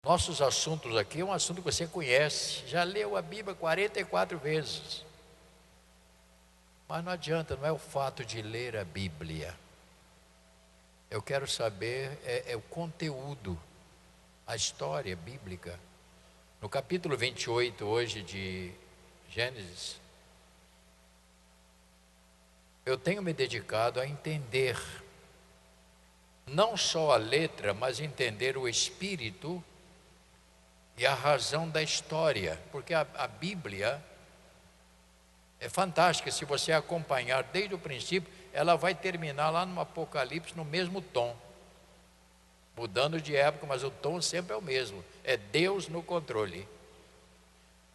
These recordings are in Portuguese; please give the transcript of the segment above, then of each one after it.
Nossos assuntos aqui é um assunto que você conhece, já leu a Bíblia 44 vezes. Mas não adianta, não é o fato de ler a Bíblia. Eu quero saber o conteúdo, a história bíblica. No capítulo 28 hoje de Gênesis, eu tenho me dedicado a entender não só a letra, mas entender o espírito e a razão da história, porque a Bíblia é fantástica. Se você acompanhar desde o princípio, ela vai terminar lá no Apocalipse no mesmo tom, mudando de época, mas o tom sempre é o mesmo, é Deus no controle.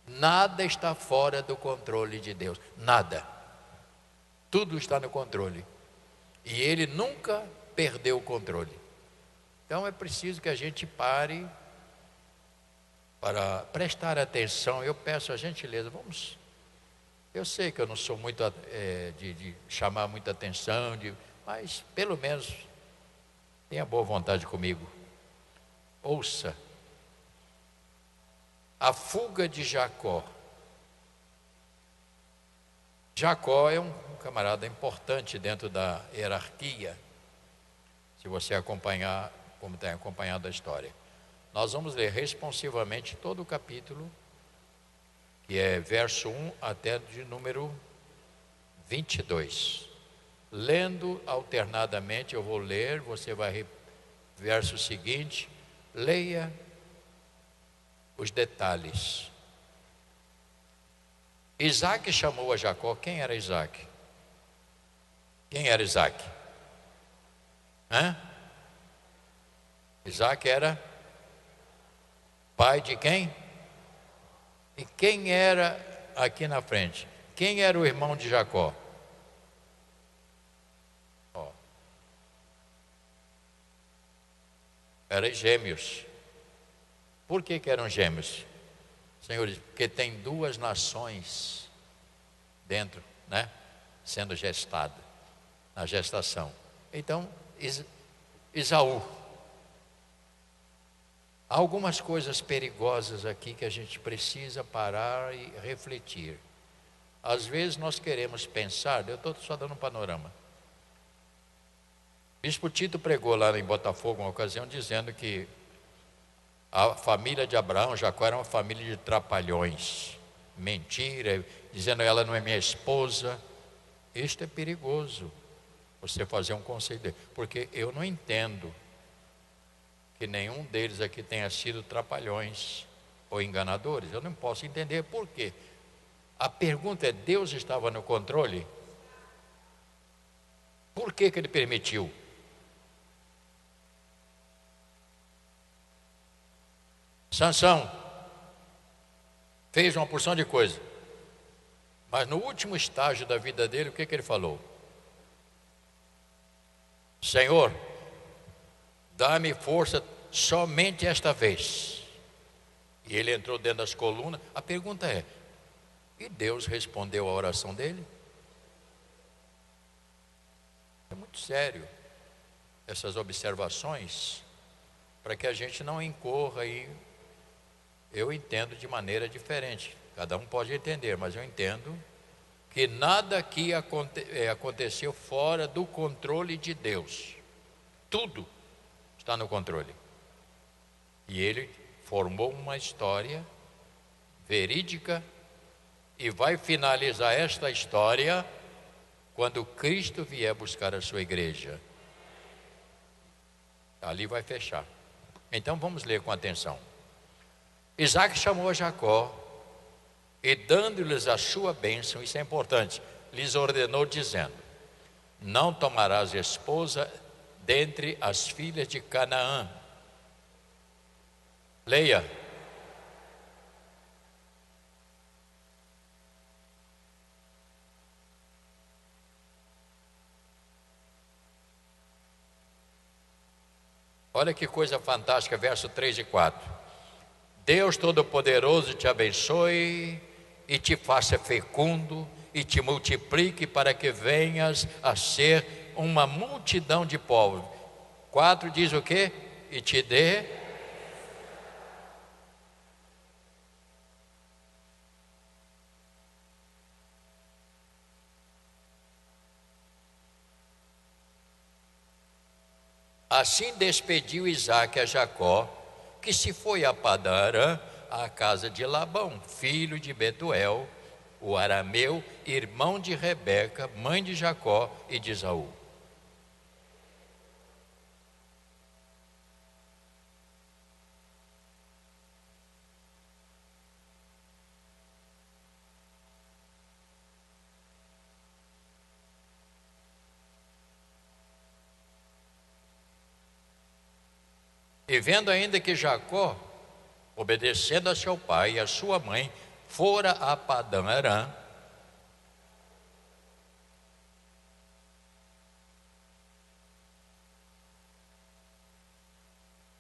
Nada está fora do controle de Deus, nada, tudo está no controle, e Ele nunca perdeu o controle. Então é preciso que a gente pare para prestar atenção. Eu peço a gentileza, vamos. Eu sei que eu não sou muito de chamar muita atenção, mas pelo menos tenha boa vontade comigo. Ouça. A fuga de Jacó. Jacó é um camarada importante dentro da hierarquia, se você acompanhar, como tem acompanhado a história. Nós vamos ler responsivamente todo o capítulo, que é verso 1 até de número 22. Lendo alternadamente, eu vou ler, você vai, verso seguinte, leia os detalhes. Isaac chamou a Jacó. Quem era Isaac? Quem era Isaac? Isaac era pai de quem? E quem era aqui na frente? Quem era o irmão de Jacó? Eram gêmeos. Por que eram gêmeos? Senhores, porque tem duas nações dentro, né? Sendo gestada, na gestação. Então, Esaú. Há algumas coisas perigosas aqui que a gente precisa parar e refletir. Às vezes nós queremos pensar, eu estou só dando um panorama. Bispo Tito pregou lá em Botafogo uma ocasião dizendo que a família de Abraão, Jacó, era uma família de trapalhões. Mentira, dizendo ela não é minha esposa. Isto é perigoso, você fazer um conselho dele, porque eu não entendo que nenhum deles aqui tenha sido trapalhões ou enganadores. Eu não posso entender por quê. A pergunta é: Deus estava no controle? Por que ele permitiu? Sansão fez uma porção de coisa, mas no último estágio da vida dele, o que ele falou? Senhor, dá-me força somente esta vez. E ele entrou dentro das colunas. A pergunta é: e Deus respondeu a oração dele? É muito sério essas observações, para que a gente não incorra aí. Eu entendo de maneira diferente, cada um pode entender, mas eu entendo que nada aqui aconteceu fora do controle de Deus. Tudo está no controle. E ele formou uma história verídica e vai finalizar esta história quando Cristo vier buscar a sua igreja. Ali vai fechar. Então vamos ler com atenção. Isaac chamou a Jacó e, dando-lhes a sua bênção, isso é importante, lhes ordenou dizendo: não tomarás esposa dentre as filhas de Canaã. Leia. Olha que coisa fantástica, verso 3 e 4. Deus Todo-Poderoso te abençoe e te faça fecundo e te multiplique para que venhas a ser uma multidão de povos. 4 diz o quê? E te dê Assim despediu Isaque a Jacó, que se foi a Padã Arã, à casa de Labão, filho de Betuel, o arameu, irmão de Rebeca, mãe de Jacó e de Esaú. E vendo ainda que Jacó, obedecendo a seu pai e a sua mãe, fora a Padã Arã,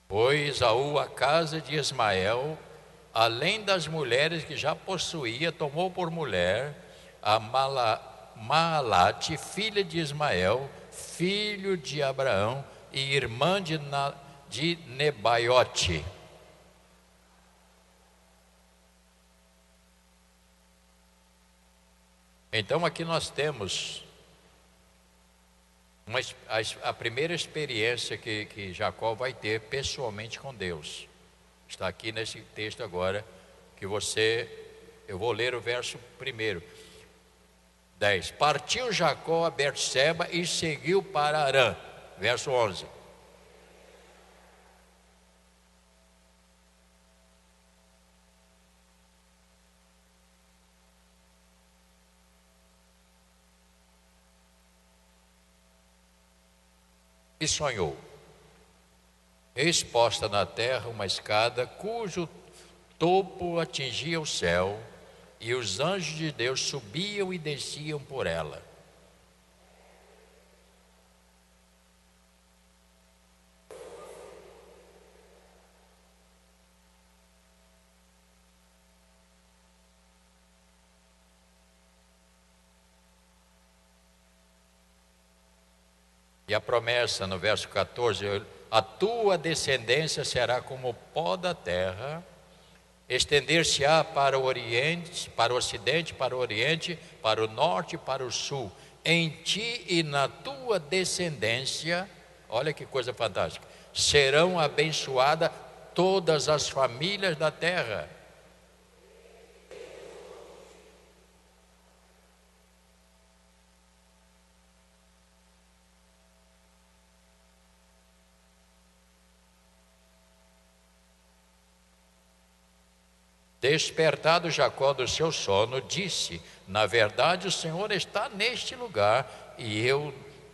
foi Esaú à casa de Ismael, além das mulheres que já possuía, tomou por mulher a Maalate, filha de Ismael, filho de Abraão e irmã de Nebaiote. Então aqui nós temos a primeira experiência que Jacó vai ter pessoalmente com Deus. Está aqui nesse texto agora, eu vou ler o verso 10. Partiu Jacó a Berseba e seguiu para Arã. Verso 11. E sonhou, eis posta na terra uma escada cujo topo atingia o céu, e os anjos de Deus subiam e desciam por ela. E a promessa no verso 14: a tua descendência será como o pó da terra, estender-se-á para o oriente, para o ocidente, para o oriente, para o norte e para o sul. Em ti e na tua descendência, olha que coisa fantástica, serão abençoadas todas as famílias da terra. Despertado Jacó do seu sono, disse: na verdade, o Senhor está neste lugar e eu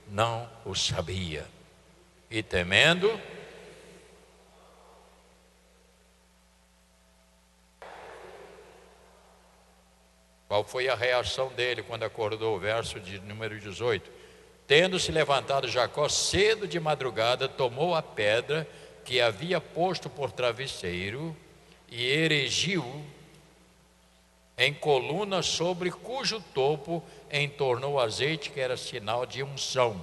não o sabia. E temendo, qual foi a reação dele quando acordou? O verso de número 18: tendo-se levantado Jacó cedo de madrugada, tomou a pedra que havia posto por travesseiro e erigiu em coluna, sobre cujo topo entornou azeite, que era sinal de unção.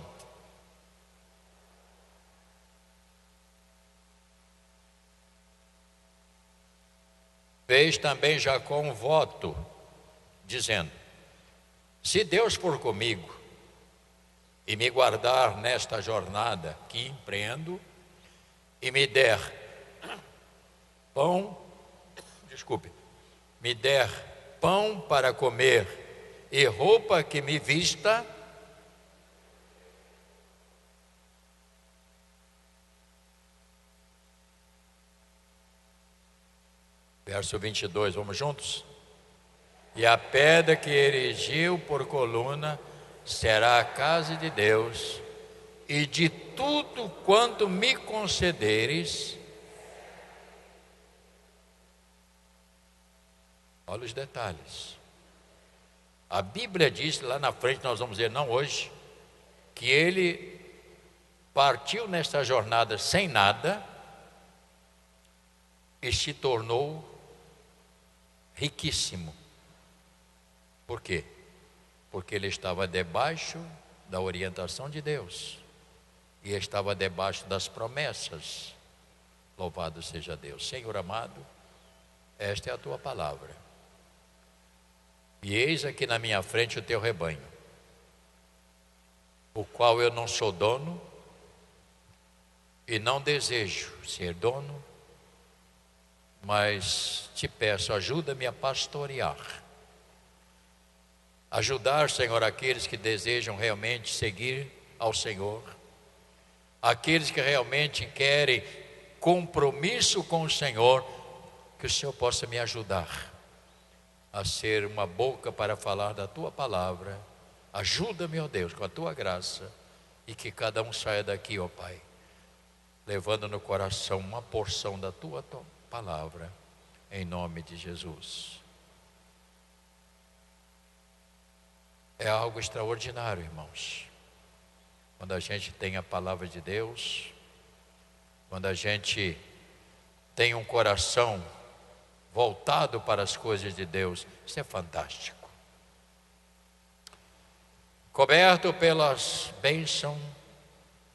Fez também Jacó um voto, dizendo: se Deus for comigo e me guardar nesta jornada que empreendo, e me der me der pão para comer e roupa que me vista, verso 22, vamos juntos? E a pedra que erigiu por coluna será a casa de Deus, e de tudo quanto me concederes. Olha os detalhes. A Bíblia diz, lá na frente nós vamos ver, não hoje, que ele partiu nesta jornada sem nada e se tornou riquíssimo. Por quê? Porque ele estava debaixo da orientação de Deus e estava debaixo das promessas. Louvado seja Deus. Senhor amado, esta é a tua palavra. E eis aqui na minha frente o teu rebanho, o qual eu não sou dono, e não desejo ser dono, mas te peço, ajuda-me a pastorear. Ajudar, Senhor, aqueles que desejam realmente seguir ao Senhor, aqueles que realmente querem compromisso com o Senhor, que o Senhor possa me ajudar a ser uma boca para falar da Tua palavra. Ajuda-me, ó Deus, com a Tua graça, e que cada um saia daqui, ó Pai, levando no coração uma porção da Tua palavra, em nome de Jesus. É algo extraordinário, irmãos, quando a gente tem a palavra de Deus, quando a gente tem um coração voltado para as coisas de Deus. Isso é fantástico. Coberto pelas bênçãos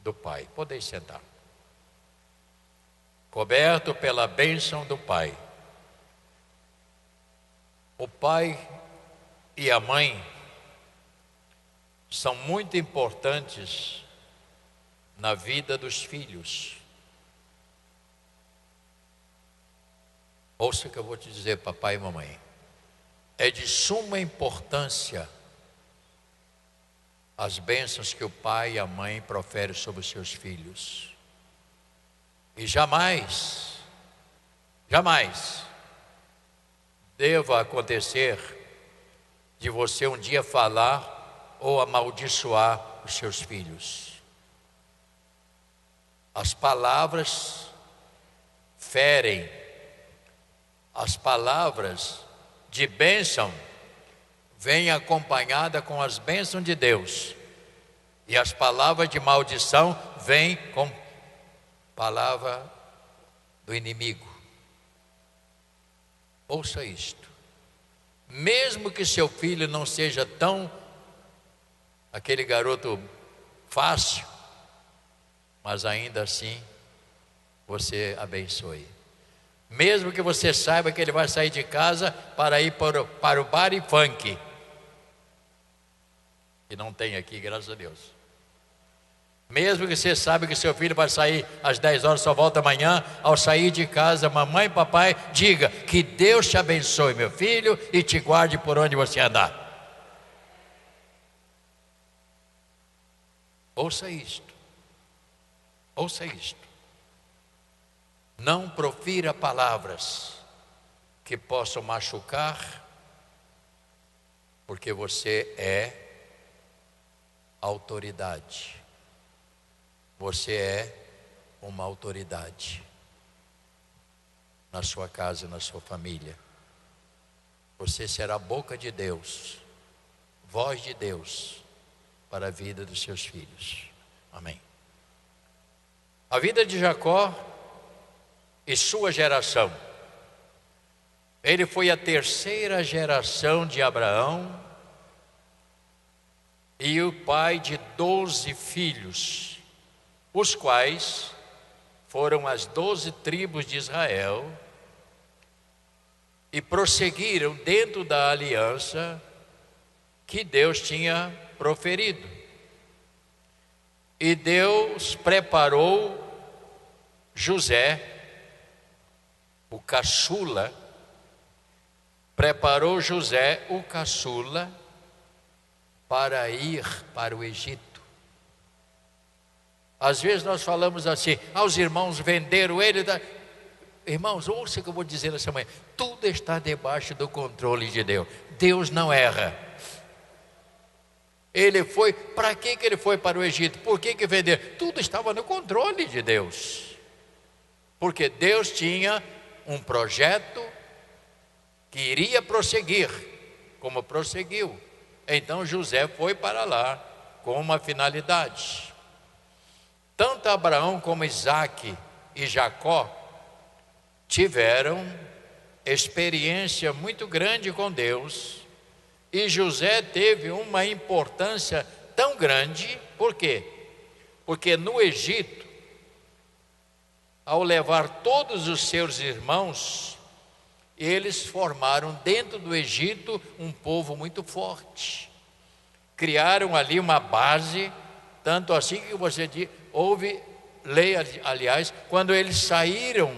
do Pai. Podem sentar. Coberto pela bênção do Pai. O pai e a mãe são muito importantes na vida dos filhos. Ouça o que eu vou te dizer, papai e mamãe. É de suma importância as bênçãos que o pai e a mãe proferem sobre os seus filhos. E jamais deva acontecer de você um dia falar ou amaldiçoar os seus filhos. As palavras ferem, as palavras de bênção vêm acompanhada com as bênçãos de Deus, e as palavras de maldição vêm com palavra do inimigo. Ouça isto. Mesmo que seu filho não seja tão aquele garoto fácil, mas ainda assim você abençoe. Mesmo que você saiba que ele vai sair de casa para ir para o bar e funk, que não tem aqui, graças a Deus. Mesmo que você saiba que seu filho vai sair às 10 horas, só volta amanhã, ao sair de casa, mamãe e papai, diga: que Deus te abençoe, meu filho, e te guarde por onde você andar. Ouça isto. Ouça isto. Não profira palavras que possam machucar, porque você é autoridade. Você é uma autoridade na sua casa e na sua família. Você será a boca de Deus, voz de Deus para a vida dos seus filhos. Amém. A vida de Jacó e sua geração. Ele foi a terceira geração de Abraão e o pai de 12 filhos, os quais foram as 12 tribos de Israel e prosseguiram dentro da aliança que Deus tinha proferido. E Deus preparou José, o caçula, preparou José, o caçula, para ir para o Egito. Às vezes nós falamos assim: os irmãos venderam ele. Irmãos, ouça o que eu vou dizer nessa manhã. Tudo está debaixo do controle de Deus. Deus não erra. Ele foi, para que ele foi para o Egito? Por que venderam? Tudo estava no controle de Deus. Porque Deus tinha um projeto que iria prosseguir, como prosseguiu. Então José foi para lá com uma finalidade. Tanto Abraão como Isaque e Jacó tiveram experiência muito grande com Deus, e José teve uma importância tão grande. Por quê? Porque no Egito, ao levar todos os seus irmãos, eles formaram dentro do Egito um povo muito forte. Criaram ali uma base, tanto assim que você houve leia, aliás, quando eles saíram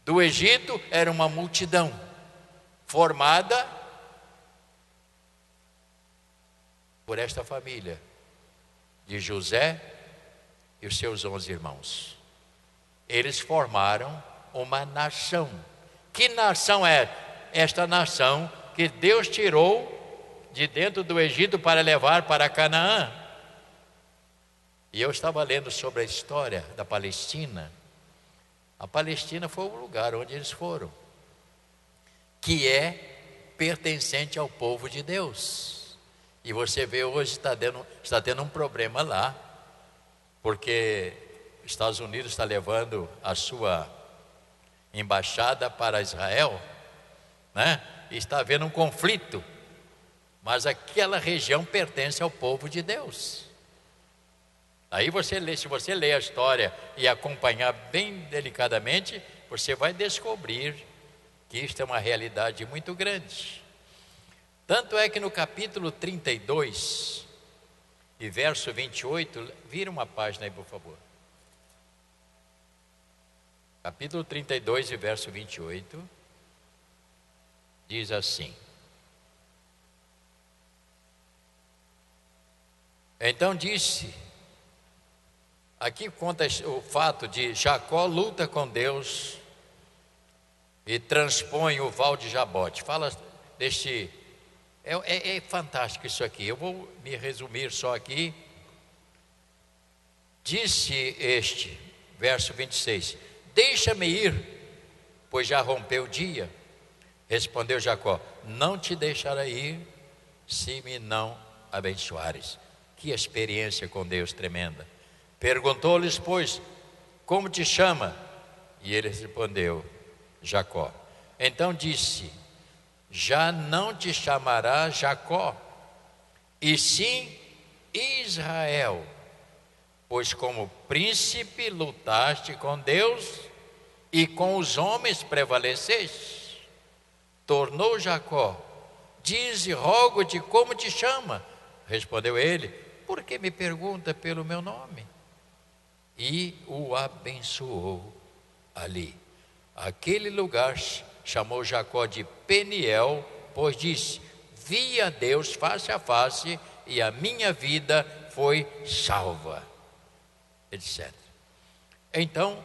do Egito, era uma multidão formada por esta família de José e os seus 11 irmãos. Eles formaram uma nação. Que nação é esta nação que Deus tirou de dentro do Egito para levar para Canaã? E eu estava lendo sobre a história da Palestina. A Palestina foi o lugar onde eles foram, que é pertencente ao povo de Deus. E você vê hoje está tendo um problema lá, porque os Estados Unidos está levando a sua embaixada para Israel, né? E está havendo um conflito, mas aquela região pertence ao povo de Deus. Aí se você ler a história e acompanhar bem delicadamente, você vai descobrir que isto é uma realidade muito grande. Tanto é que no capítulo 32 e verso 28, vira uma página aí, por favor. Capítulo 32 e verso 28, diz assim: Então disse, aqui conta o fato de Jacó luta com Deus e transpõe o val de Jabote. Fala deste, é fantástico isso aqui. Eu vou me resumir só aqui. Disse este, verso 26, deixa-me ir, pois já rompeu o dia. Respondeu Jacó, não te deixarei ir, se me não abençoares. Que experiência com Deus tremenda. Perguntou-lhes, pois, como te chama? E ele respondeu, Jacó. Então disse, já não te chamará Jacó, e sim Israel, pois como príncipe lutaste com Deus e com os homens prevaleceste. Tornou Jacó, dize, rogo-te, como te chama? Respondeu ele, por que me pergunta pelo meu nome? E o abençoou ali. Aquele lugar chamou Jacó de Peniel, pois disse, vi a Deus face a face e a minha vida foi salva, etc. Então,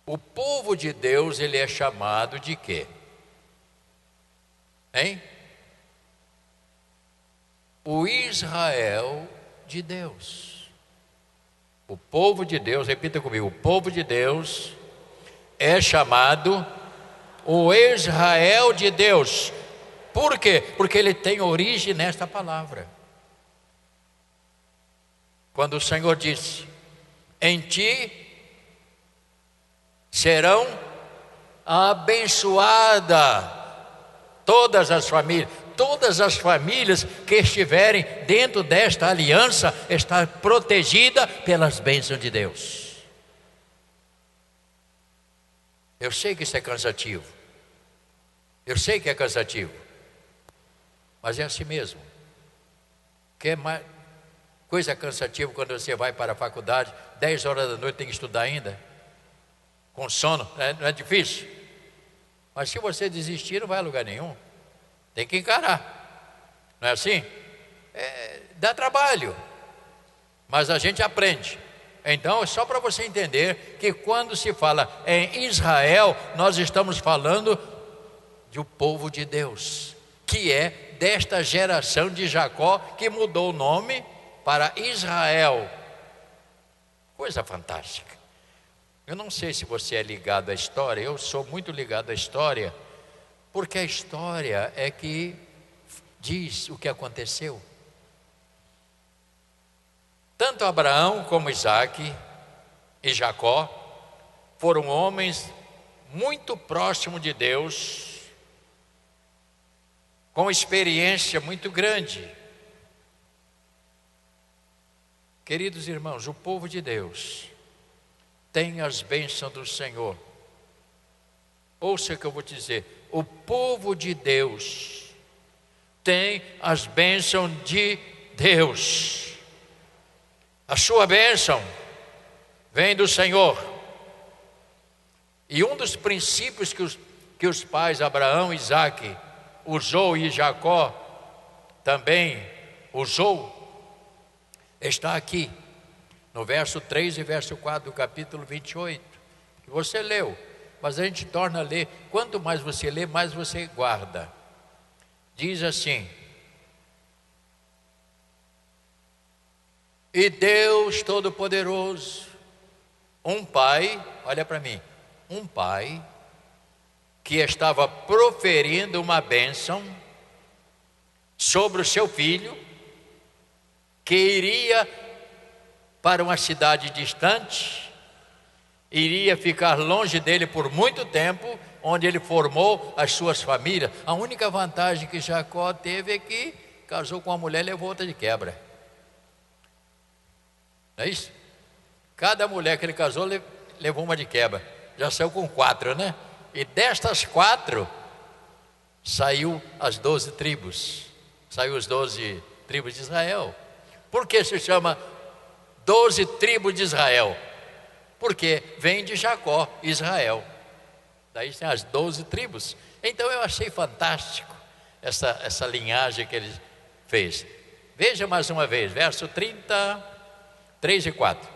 o povo de Deus, ele é chamado de quê? Hein? O Israel de Deus. O povo de Deus, repita comigo, o povo de Deus é chamado o Israel de Deus. Por quê? Porque ele tem origem nesta palavra. Quando o Senhor disse, em ti serão abençoadas todas as famílias. Todas as famílias que estiverem dentro desta aliança estão protegidas pelas bênçãos de Deus. Eu sei que isso é cansativo. Eu sei que é cansativo. Mas é assim mesmo. Que é mais coisa cansativa quando você vai para a faculdade, 10 horas da noite tem que estudar ainda, com sono, não é difícil? Mas se você desistir, não vai a lugar nenhum. Tem que encarar, não é assim? Dá trabalho, mas a gente aprende. Então, é só para você entender que quando se fala em Israel, nós estamos falando do povo de Deus, que é desta geração de Jacó, que mudou o nome para Israel. Coisa fantástica. Eu não sei se você é ligado à história, eu sou muito ligado à história, porque a história é que diz o que aconteceu. Tanto Abraão como Isaac e Jacó foram homens muito próximos de Deus, com experiência muito grande. Queridos irmãos, o povo de Deus tem as bênçãos do Senhor. Ouça o que eu vou dizer. O povo de Deus tem as bênçãos de Deus. A sua bênção vem do Senhor. E um dos princípios que os pais Abraão, Isaque, usou e Jacó também usou, está aqui, no verso 3 e verso 4 do capítulo 28, que você leu, mas a gente torna a ler. Quanto mais você lê, mais você guarda. Diz assim: e Deus Todo-Poderoso, um pai, olha para mim, um pai que estava proferindo uma bênção sobre o seu filho, que iria para uma cidade distante, iria ficar longe dele por muito tempo, onde ele formou as suas famílias. A única vantagem que Jacó teve é que casou com uma mulher e levou outra de quebra. Não é isso? Cada mulher que ele casou levou uma de quebra. Já saiu com 4, né? E destas 4 saiu as 12 tribos. Saiu os 12 tribos de Israel. Por que se chama 12 tribos de Israel? Porque vem de Jacó, Israel. Daí tem as 12 tribos. Então eu achei fantástico essa linhagem que ele fez. Veja mais uma vez, verso 30, 3 e 4.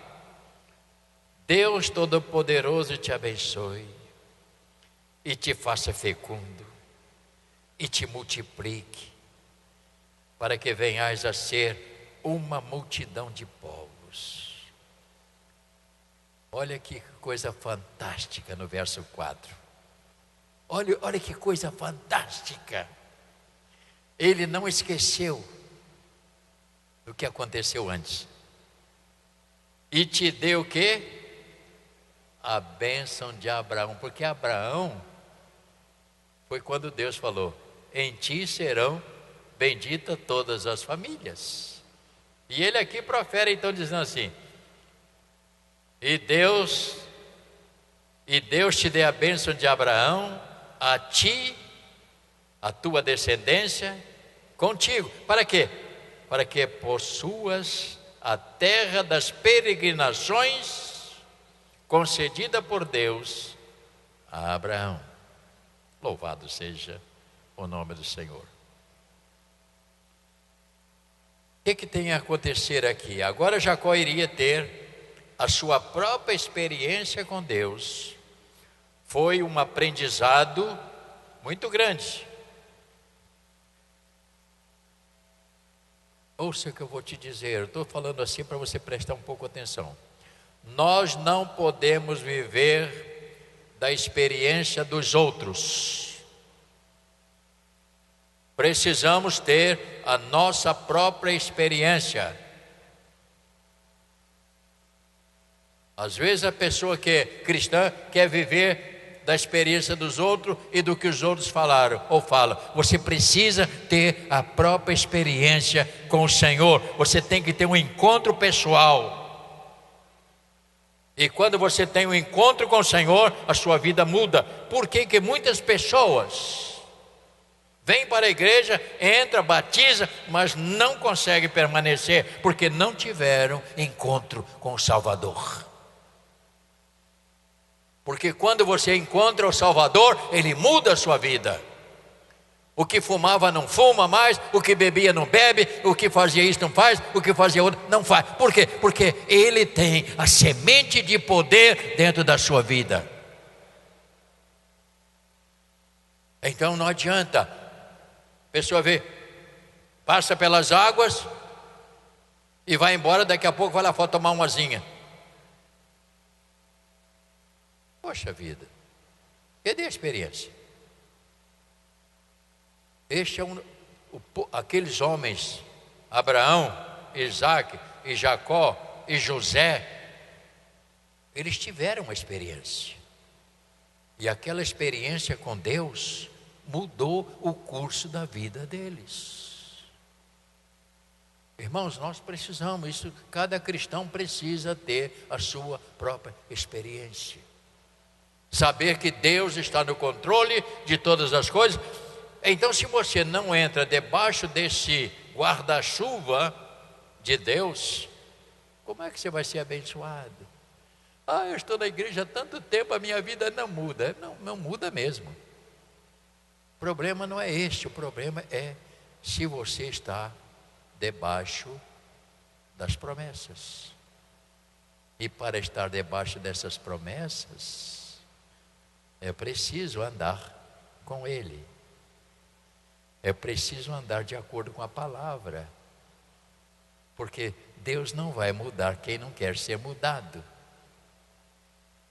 Deus Todo-Poderoso te abençoe e te faça fecundo e te multiplique, para que venhais a ser uma multidão de povos. Olha que coisa fantástica no verso 4. Olha que coisa fantástica. Ele não esqueceu do que aconteceu antes. E te deu o quê? A bênção de Abraão. Porque Abraão foi quando Deus falou: em ti serão benditas todas as famílias. E ele aqui profere então dizendo assim: e Deus te dê a bênção de Abraão, a ti, a tua descendência, contigo. Para quê? Para que possuas a terra das peregrinações concedida por Deus a Abraão. Louvado seja o nome do Senhor. O que tem a acontecer aqui? Agora Jacó iria ter a sua própria experiência com Deus. Foi um aprendizado muito grande. Ouça o que eu vou te dizer. Eu estou falando assim para você prestar um pouco atenção. Nós não podemos viver da experiência dos outros. Precisamos ter a nossa própria experiência. Às vezes a pessoa que é cristã quer viver da experiência dos outros e do que os outros falaram ou falam. Você precisa ter a própria experiência com o Senhor. Você tem que ter um encontro pessoal. E quando você tem um encontro com o Senhor, a sua vida muda. Por que que muitas pessoas vêm para a igreja, entra, batiza, mas não conseguem permanecer porque não tiveram encontro com o Salvador? Porque quando você encontra o Salvador, Ele muda a sua vida. O que fumava não fuma mais, o que bebia não bebe, o que fazia isso não faz, o que fazia outro não faz. Por quê? Porque Ele tem a semente de poder dentro da sua vida. Então não adianta. A pessoa vê, passa pelas águas e vai embora, daqui a pouco vai lá fora tomar uma asinha. Poxa vida, cadê a experiência? Este é aqueles homens, Abraão, Isaque e Jacó e José, eles tiveram uma experiência. E aquela experiência com Deus mudou o curso da vida deles. Irmãos, nós precisamos, isso, cada cristão precisa ter a sua própria experiência. Saber que Deus está no controle de todas as coisas. Então, se você não entra debaixo desse guarda-chuva de Deus, Como é que você vai ser abençoado? Ah, eu estou na igreja há tanto tempo, a minha vida não muda. Não, não muda mesmo. O problema não é este, o problema é se você está debaixo das promessas. E para estar debaixo dessas promessas, é preciso andar com Ele. É preciso andar de acordo com a palavra. Porque Deus não vai mudar quem não quer ser mudado.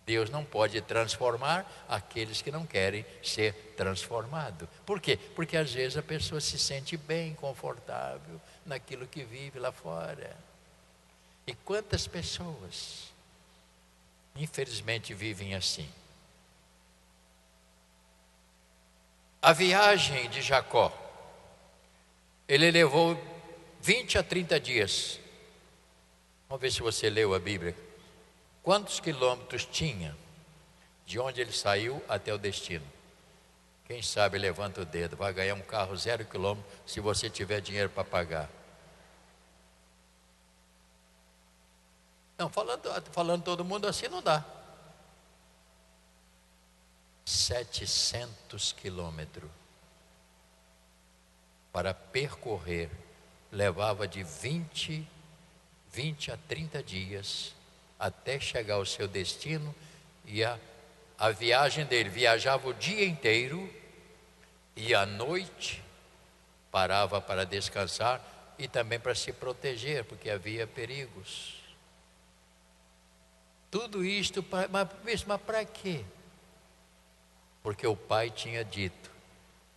Deus não pode transformar aqueles que não querem ser transformados. Por quê? Porque às vezes a pessoa se sente bem, confortável naquilo que vive lá fora. E quantas pessoas, infelizmente, vivem assim? A viagem de Jacó, ele levou 20 a 30 dias. Vamos ver se você leu a Bíblia. Quantos quilômetros tinha de onde ele saiu até o destino? Quem sabe levanta o dedo, vai ganhar um carro 0 quilômetro se você tiver dinheiro para pagar. Não, falando todo mundo assim não dá. 700 quilômetros para percorrer, levava de 20 a 30 dias até chegar ao seu destino. E a viagem dele, viajava o dia inteiro e à noite parava para descansar e também para se proteger, porque havia perigos. Tudo isto, mas para quê? Porque o pai tinha dito: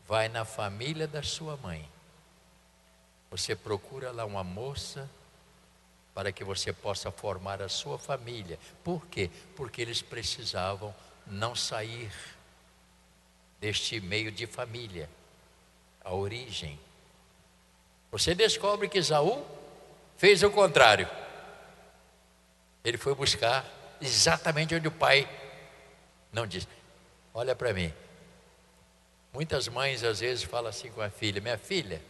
vai na família da sua mãe, você procura lá uma moça para que você possa formar a sua família. Por quê? Porque eles precisavam não sair deste meio de família, a origem. Você descobre que Esaú fez o contrário. Ele foi buscar exatamente onde o pai não disse. Olha para mim. Muitas mães às vezes falam assim com a filha: minha filha,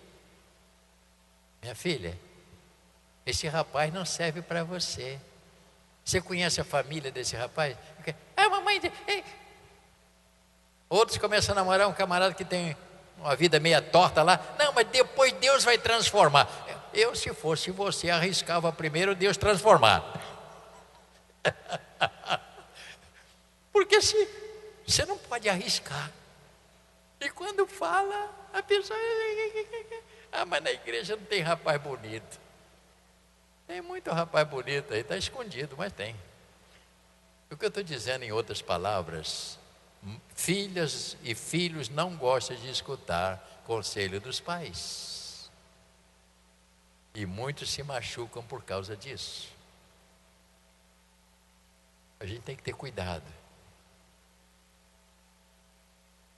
esse rapaz não serve para você. Você conhece a família desse rapaz? Ah, mamãe. Outros começam a namorar um camarada que tem uma vida meia torta lá. Não, mas depois Deus vai transformar. Eu, se fosse você, arriscava primeiro Deus transformar. Porque se você não pode arriscar. E quando fala, a pessoa... Ah, mas na igreja não tem rapaz bonito. Tem muito rapaz bonito aí, está escondido, mas tem. O que eu estou dizendo, em outras palavras, filhas e filhos não gostam de escutar conselho dos pais. E muitos se machucam por causa disso. A gente tem que ter cuidado.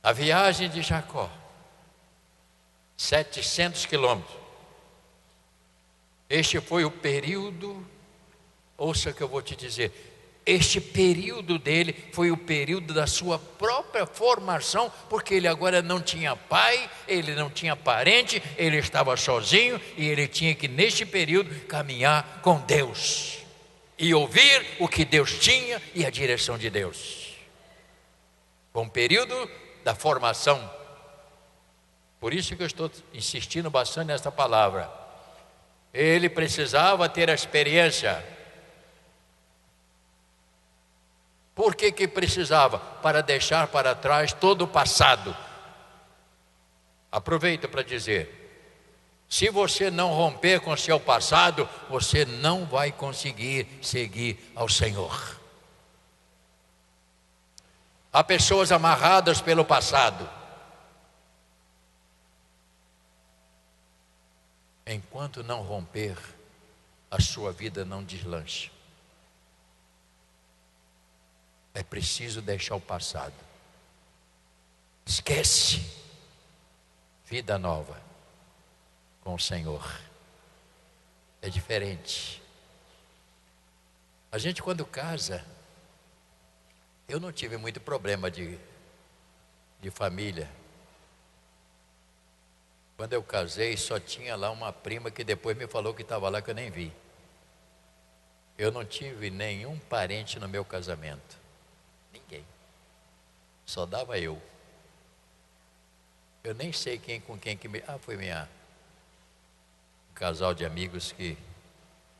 A viagem de Jacó, 700 quilômetros. Este foi o período, ouça o que eu vou te dizer, este período dele foi o período da sua própria formação, porque ele agora não tinha pai, ele não tinha parente, ele estava sozinho e ele tinha que, neste período, caminhar com Deus e ouvir o que Deus tinha e a direção de Deus. Foi um período da formação. Por isso que eu estou insistindo bastante nessa palavra. Ele precisava ter a experiência. Por que precisava? Para deixar para trás todo o passado. Aproveito para dizer: se você não romper com o seu passado, você não vai conseguir seguir ao Senhor. Há pessoas amarradas pelo passado. Enquanto não romper, a sua vida não deslancha. É preciso deixar o passado. Esquece. Vida nova com o Senhor. É diferente. A gente, quando casa, eu não tive muito problema de família. Quando eu casei, só tinha lá uma prima que depois me falou que estava lá, que eu nem vi. Eu não tive nenhum parente no meu casamento. Ninguém. Só dava eu. Eu nem sei com quem que me... foi um casal de amigos que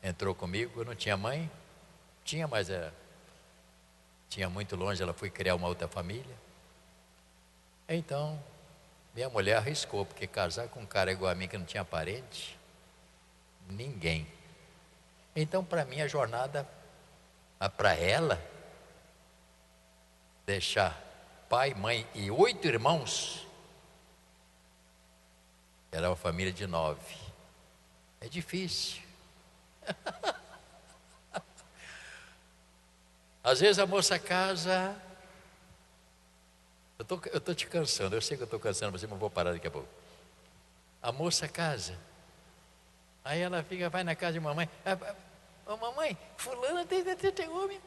entrou comigo. Eu não tinha mãe. Tinha, mas tinha muito longe. Ela foi criar uma outra família. Então, minha mulher arriscou, porque casar com um cara igual a mim que não tinha parente, ninguém. Então, para mim, a jornada, para ela, deixar pai, mãe e 8 irmãos, era uma família de 9. É difícil. Às vezes a moça casa... Eu estou te cansando, eu sei que eu estou cansando você, mas vou parar daqui a pouco. A moça casa, aí ela vai na casa de mamãe. Ô mamãe, fulana tem homem.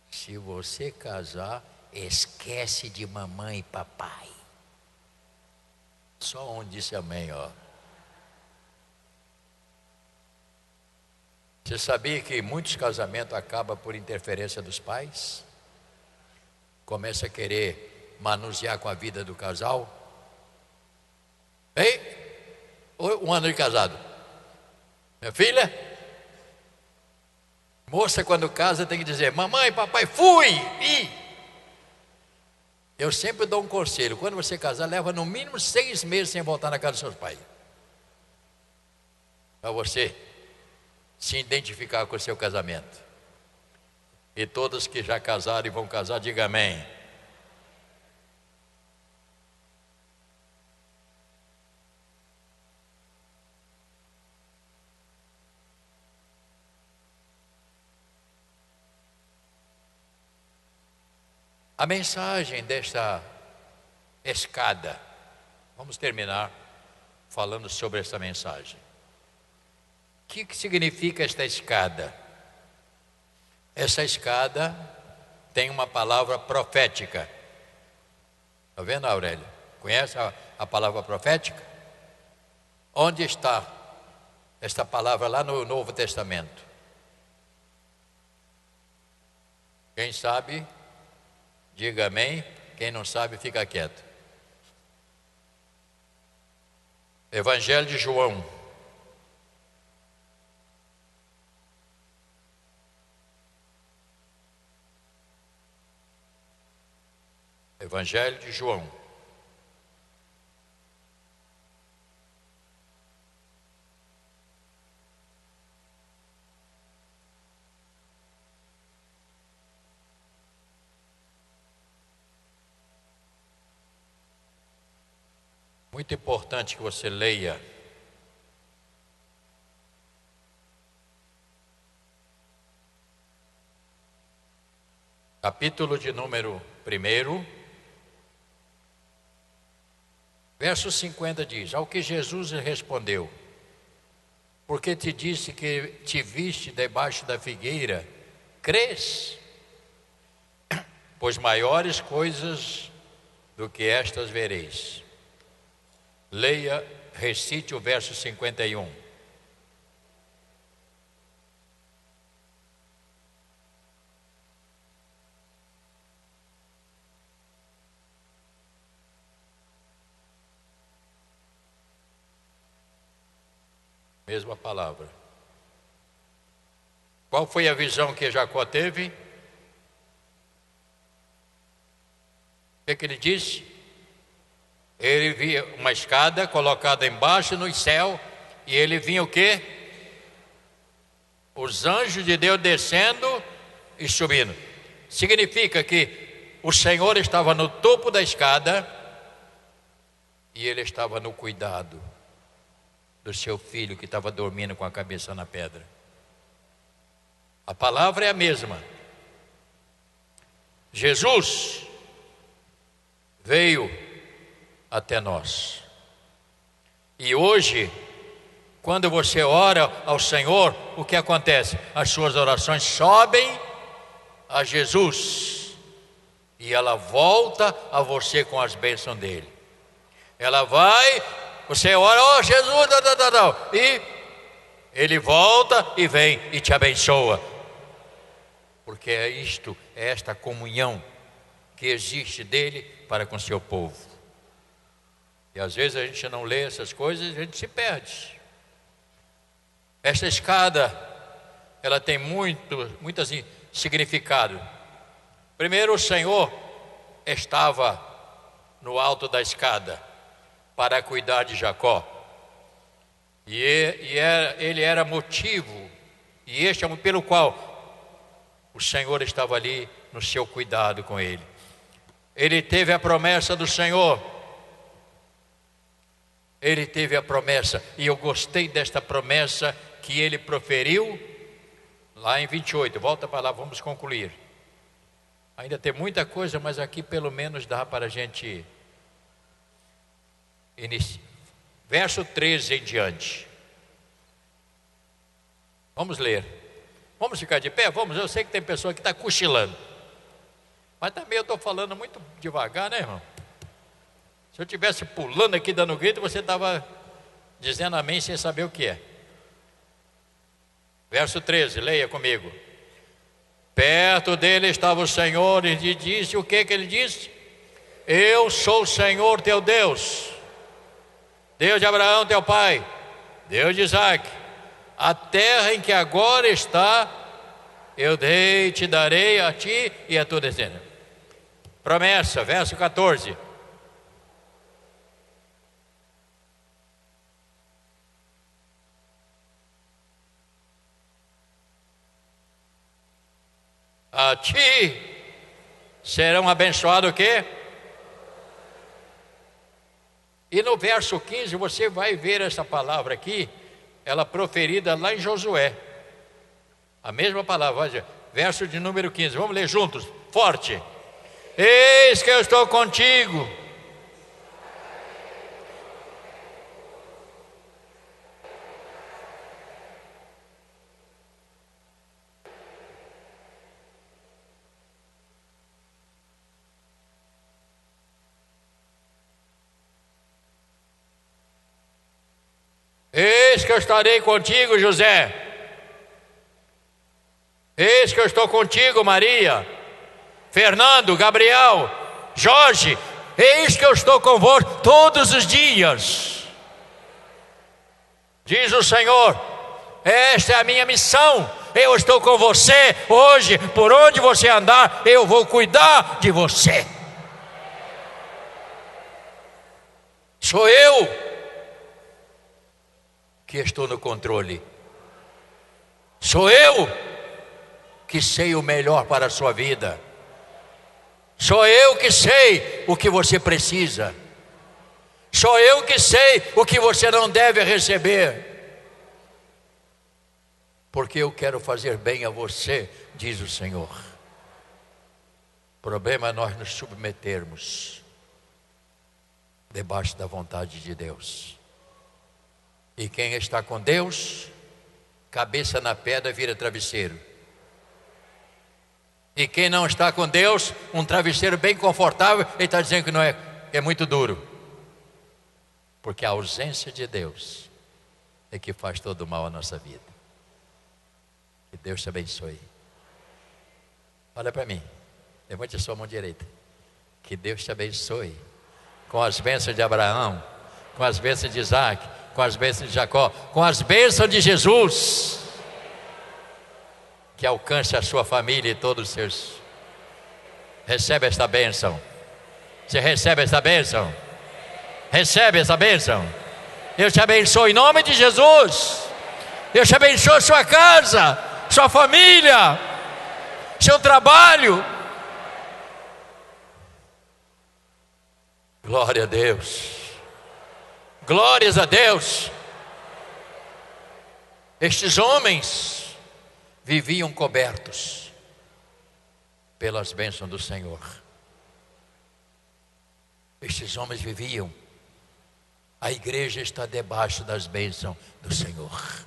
Se você casar, esquece de mamãe e papai. Só um disse amém, ó. Você sabia que muitos casamentos acabam por interferência dos pais? Começa a querer manusear com a vida do casal. Ei, 1 ano de casado. Minha filha, moça quando casa tem que dizer: mamãe, papai, fui! Eu sempre dou um conselho: quando você casar, leva no mínimo 6 meses sem voltar na casa dos seus pais, para você se identificar com o seu casamento. E todos que já casaram e vão casar, diga amém. A mensagem desta escada, vamos terminar falando sobre essa mensagem. O que significa esta escada? Essa escada tem uma palavra profética. Está vendo, Aurélio? Conhece a palavra profética? Onde está esta palavra lá no Novo Testamento? Quem sabe, diga amém. Quem não sabe, fica quieto. Evangelho de João. Evangelho de João. Muito importante que você leia. Capítulo de número 1. Verso 50 diz: ao que Jesus respondeu: porque te disse que te viste debaixo da figueira, crês? Pois maiores coisas do que estas vereis. Leia, recite o verso 51. Mesma palavra. Qual foi a visão que Jacó teve? O que ele disse? Ele via uma escada colocada embaixo no céu, e ele vinha o quê? Os anjos de Deus descendo e subindo. Significa que o Senhor estava no topo da escada e ele estava no cuidado do seu filho que estava dormindo com a cabeça na pedra. A palavra é a mesma. Jesus veio até nós. E hoje, quando você ora ao Senhor, o que acontece? As suas orações sobem a Jesus e ela volta a você com as bênçãos dele. Ela vai, você ora, oh Jesus, e Ele volta e vem e te abençoa. Porque é esta comunhão que existe dele para com seu povo. E às vezes a gente não lê essas coisas e a gente se perde. Esta escada, ela tem muito significado. Primeiro, o Senhor estava no alto da escada para cuidar de Jacó. Ele era motivo, e este é pelo qual o Senhor estava ali no seu cuidado com ele. Ele teve a promessa do Senhor. Ele teve a promessa, e eu gostei desta promessa que ele proferiu lá em 28. Volta para lá, vamos concluir. Ainda tem muita coisa, mas aqui pelo menos dá para a gente iniciar. Verso 13 em diante. Vamos ler. Vamos ficar de pé? Vamos, eu sei que tem pessoa que está cochilando. Mas também eu estou falando muito devagar, né, irmão? Se eu estivesse pulando aqui dando grito, você estava dizendo amém sem saber o que é. Verso 13, leia comigo. Perto dele estava o Senhor e lhe disse o que ele disse? Eu sou o Senhor teu Deus, Deus de Abraão teu pai, Deus de Isaac. A terra em que agora está, eu te darei a ti e a tua descendência. Promessa, verso 14. A ti serão abençoados o quê? E no verso 15 você vai ver essa palavra aqui, ela proferida lá em Josué. A mesma palavra, verso de número 15. Vamos ler juntos, forte. Eis que eu estou contigo. Eis que eu estarei contigo, José. Eis que eu estou contigo, Maria, Fernando, Gabriel, Jorge. Eis que eu estou convosco todos os dias, diz o Senhor. Esta é a minha missão. Eu estou com você hoje. Por onde você andar, eu vou cuidar de você. Sou eu que estou no controle. Sou eu que sei o melhor para a sua vida. Sou eu que sei o que você precisa. Sou eu que sei o que você não deve receber. Porque eu quero fazer bem a você, diz o Senhor. O problema é nós nos submetermos debaixo da vontade de Deus. E quem está com Deus, cabeça na pedra vira travesseiro. E quem não está com Deus, um travesseiro bem confortável, ele está dizendo que não é, é muito duro. Porque a ausência de Deus é que faz todo o mal à nossa vida. Que Deus te abençoe. Olha para mim, levante a sua mão direita. Que Deus te abençoe com as bênçãos de Abraão, com as bênçãos de Isaac, com as bênçãos de Jacó, com as bênçãos de Jesus. Que alcance a sua família e todos os seus. Recebe esta bênção. Você recebe esta bênção? Recebe essa bênção? Deus te abençoe em nome de Jesus. Deus te abençoe sua casa, sua família, seu trabalho. Glória a Deus. Glórias a Deus. Estes homens viviam cobertos pelas bênçãos do Senhor. Estes homens viviam. A igreja está debaixo das bênçãos do Senhor.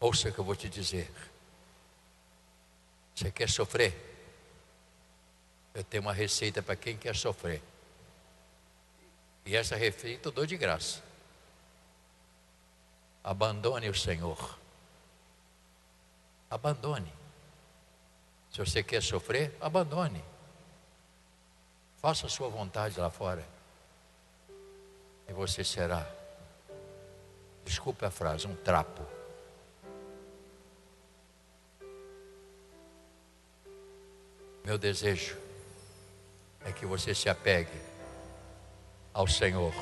Ouça o que eu vou te dizer. Você quer sofrer? Eu tenho uma receita para quem quer sofrer. E essa receita eu dou de graça. Abandone o Senhor. Abandone. Se você quer sofrer, abandone. Faça a sua vontade lá fora. E você será, desculpe a frase, um trapo. Meu desejo é que você se apegue ao Senhor.